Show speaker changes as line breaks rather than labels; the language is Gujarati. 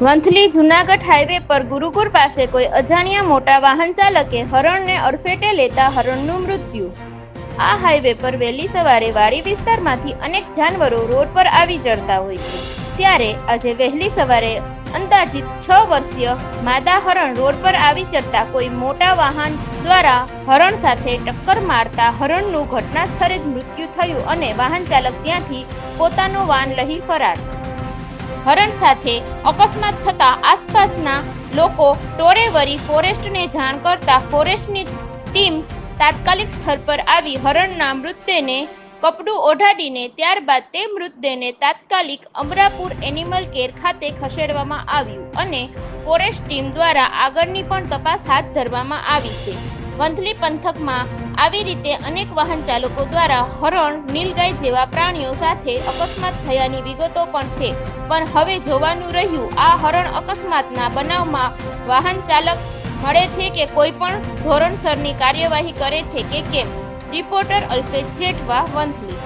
વંથલી જૂનાગઢ હાઈવે પર ગુરુકુળ પાસે કોઈ અજાણ્યા મોટા વાહન ચાલકે હરણને અડફેટે લેતા હરણનું મૃત્યુ. આ હાઈવે પર વહેલી સવારે વાડી વિસ્તારમાંથી અનેક જાનવરો રોડ પર આવી ચડતા હોય છે. ત્યારે આજે વહેલી સવારે અંદાજિત 6 વર્ષીય માદા હરણ રોડ પર આવી ચડતા કોઈ મોટા વાહન દ્વારા હરણ સાથે ટક્કર મારતા હરણનું ઘટના સ્થળે જ મૃત્યુ થયું અને વાહન ચાલક ત્યાંથી પોતાનો વાન લઈ ફરાર. હરણ સાથે અકસ્માત થતા આસપાસના લોકો ટોળે વળી ફોરેસ્ટને જાણ કરતા ફોરેસ્ટની ટીમ તાત્કાલિક સ્થળ પર આવી હરણના મૃતદેહને કપડું ઓઢાડીને ત્યારબાદ તે મૃતદેહને તાત્કાલિક અમરાપુર એનિમલ કેર ખાતે ખસેડવામાં આવ્યું અને ફોરેસ્ટ ટીમ દ્વારા આગળની પણ તપાસ હાથ ધરવામાં આવી છે. વંથલી પંથકમાં આવી રીતે અનેક વાહન ચાલકો દ્વારા હરણ, નીલગાય જેવા પ્રાણીઓ સાથે અકસ્માત થયાની વિગતો પણ છે. પણ હવે જોવાનું રહ્યું આ હરણ અકસ્માતના બનાવમાં વાહન ચાલક મળે છે કે કોઈ પણ ધોરણસરની કાર્યવાહી કરે છે કે કેમ. રિપોર્ટર અલ્પેશ જેઠવા, વંથલી.